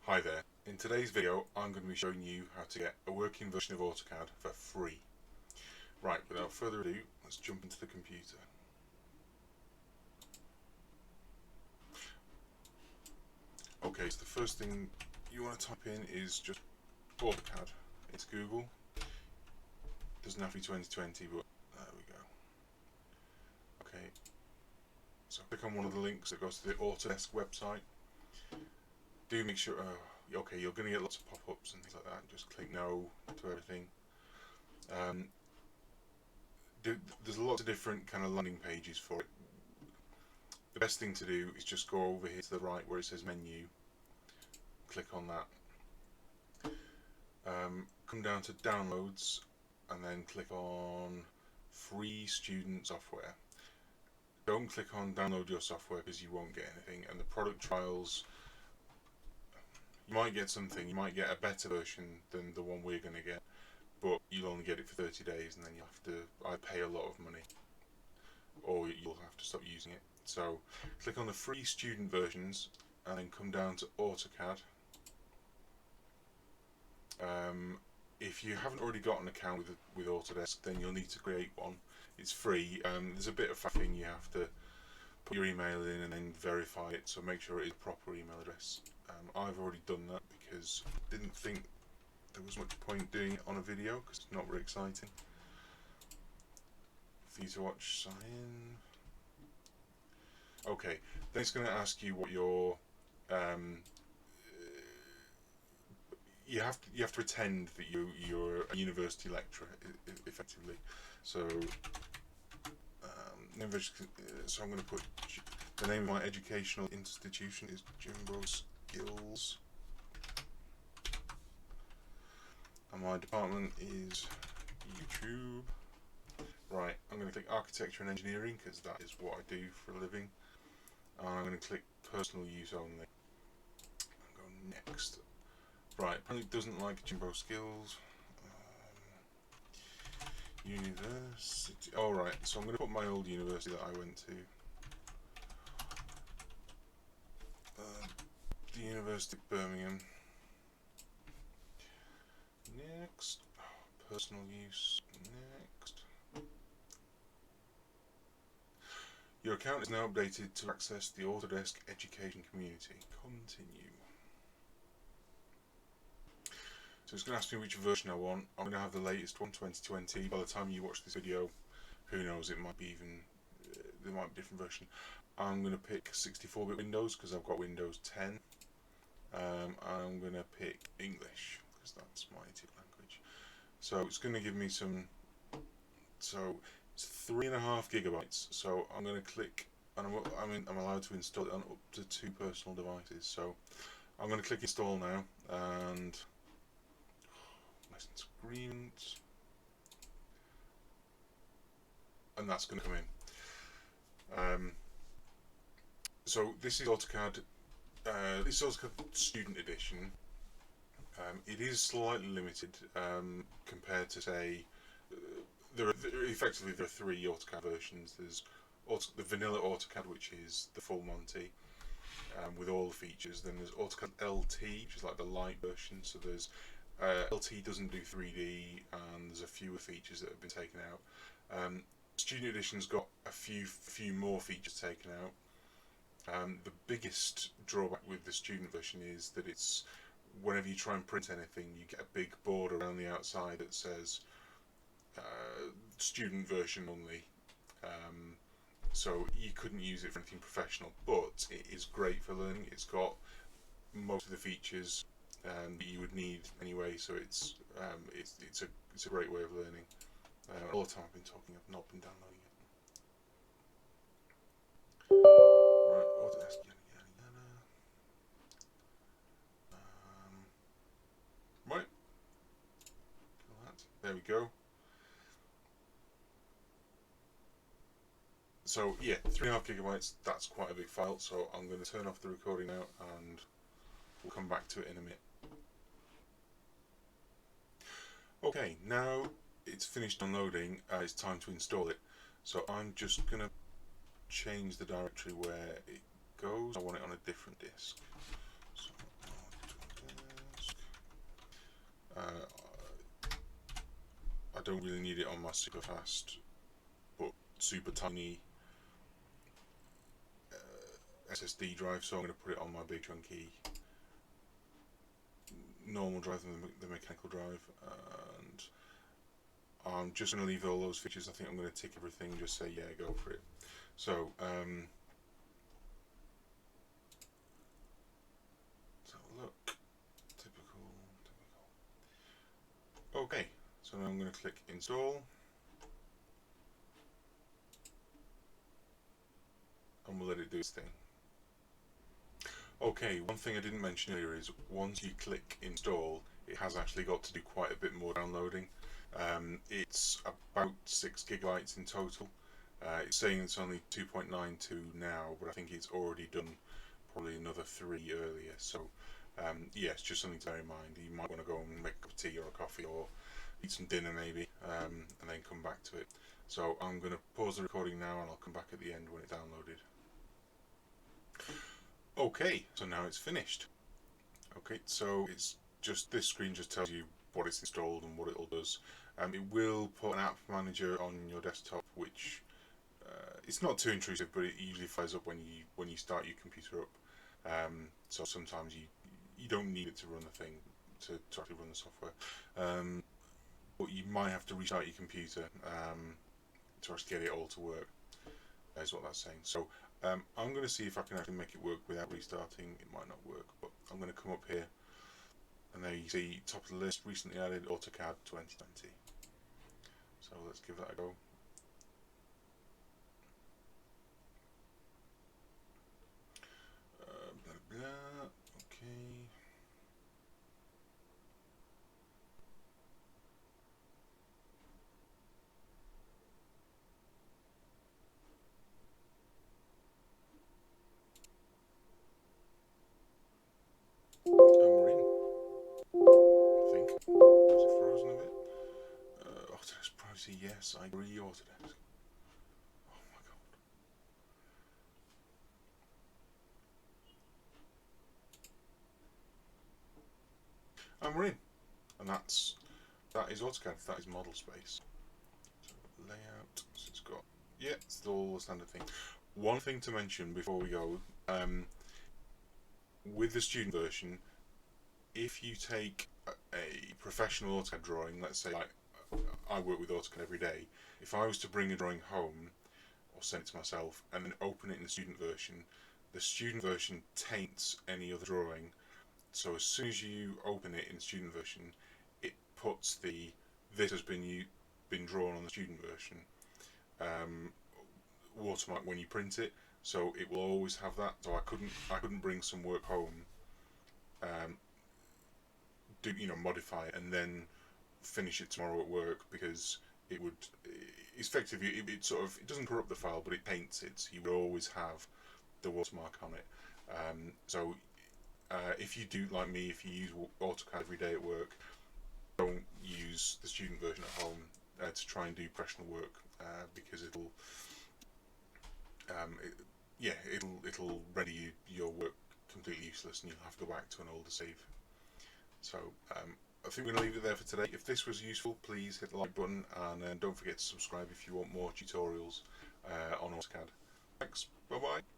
Hi there. In today's video I'm going to be showing you how to get a working version of AutoCAD for free. Right, without further ado, let's jump into the computer. Okay, so the first thing you want to type in is just AutoCAD. It's Google. Doesn't have to be 2020, but there we go. Okay, so click on one of the links that goes to the Autodesk website. Do make sure, okay, you're going to get lots of pop-ups and things like that. Just click no to everything. There's lots of different kind of landing pages for it. The best thing to do is just go over here to the right where it says menu, click on that, come down to downloads and then click on free student software. Don't click on download your software because you won't get anything, and the product trials, you might get something, you might get a better version than the one we're going to get, but you'll only get it for 30 days and then you'll have to either pay a lot of money or you'll have to stop using it. So click on the free student versions and then come down to AutoCAD. If you haven't already got an account with Autodesk, then you'll need to create one. It's free. There's a bit of faffing. You have to put your email in and then verify it, so make sure it is a proper email address. I've already done that because I didn't think there was much point doing it on a video because it's not very exciting for you to watch. Sign in. Okay, then it's going to ask you what your you have to pretend that you're a university lecturer effectively. So so I'm going to put the name of my educational institution is Jimbo Skills, and my department is YouTube. Right, I'm going to click architecture and engineering because that is what I do for a living. And I'm going to click personal use only and go next. Right, apparently it doesn't like Jimbo Skills. University. Alright, so I'm going to put my old university that I went to. The University of Birmingham. Next. Personal use. Next. Your account is now updated to access the Autodesk education community. Continue. So it's going to ask me which version I want. I'm going to have the latest one, 2020. By the time you watch this video, who knows, it might be even, there might be a different version. I'm going to pick 64-bit Windows because I've got Windows 10. I'm going to pick English because that's my native language. So it's going to give me some, so it's 3.5 gigabytes. So I'm going to click, and I'm allowed to install it on up to 2 personal devices. So I'm going to click install now, and license agreement, and that's going to come in. So this is AutoCAD. This is AutoCAD Student Edition. It is slightly limited compared to, say, there are 3 AutoCAD versions. There's the vanilla AutoCAD, which is the full Monty with all the features. Then there's AutoCAD LT, which is like the light version. So there's LT doesn't do 3D, and there's a few features that have been taken out. Student Edition's got a few more features taken out. The biggest drawback with the student version is that it's, whenever you try and print anything, you get a big border around the outside that says student version only. So you couldn't use it for anything professional, but it is great for learning. It's got most of the features that you would need anyway, so it's a great way of learning. All the time I've been talking, I've not been downloading it. Right, Autodesk, yada yada yada. Right, there we go. So yeah, 3.5 gigabytes. That's quite a big file. So I'm going to turn off the recording now, and we'll come back to it in a minute. Okay, now it's finished downloading. It's time to install it. So I'm just going to change the directory where it goes. I want it on a different disk. So don't really need it on my super fast but super tiny SSD drive, so I'm going to put it on my big chunky normal drive than the mechanical drive, and I'm just going to leave all those features. I think I'm going to tick everything, just say yeah, go for it. So let's have a look. Typical. Okay, so now I'm going to click install, and we'll let it do its thing. Okay, one thing I didn't mention earlier is once you click install, it has actually got to do quite a bit more downloading. It's about 6 gigabytes in total. It's saying it's only 2.92 now, but I think it's already done probably another 3 earlier. So yeah, it's just something to bear in mind. You might want to go and make a cup of tea or a coffee or eat some dinner maybe, and then come back to it. So I'm going to pause the recording now, and I'll come back at the end when it's downloaded. Okay, so now it's finished. Okay, so it's just, this screen just tells you what it's installed and what it all does. It will put an app manager on your desktop, which it's not too intrusive, but it usually fires up when you start your computer up. So sometimes you don't need it to run the thing, to actually run the software. But you might have to restart your computer to actually get it all to work. Is what that's saying. So I'm going to see if I can actually make it work without restarting. It might not work, but I'm going to come up here, and there you see top of the list, recently added AutoCAD 2020. So let's give that a go. Blah, blah. Okay. And we're in. I think. Is it frozen a bit? Autodesk Privacy, yes, I agree, Autodesk. Oh my god. And we're in. And that is AutoCAD, that is model space. So layout, so it's got, yeah, it's all the standard thing. One thing to mention before we go, with the student version, if you take a professional AutoCAD drawing, let's say like I work with AutoCAD every day, if I was to bring a drawing home or send it to myself and then open it in the student version taints any other drawing. So as soon as you open it in student version, it puts this has been drawn on the student version watermark when you print it, so it will always have that. So I couldn't bring some work home, modify it and then finish it tomorrow at work, because it would effectively it doesn't corrupt the file, but it paints it, so you will always have the watermark on it. So if you do like me, if you use AutoCAD every day at work, don't use the student version at home to try and do professional work, because it'll render your work completely useless, and you'll have to go back to an older save. So I think we're going to leave it there for today. If this was useful, please hit the like button, and don't forget to subscribe if you want more tutorials on AutoCAD. Thanks, bye bye.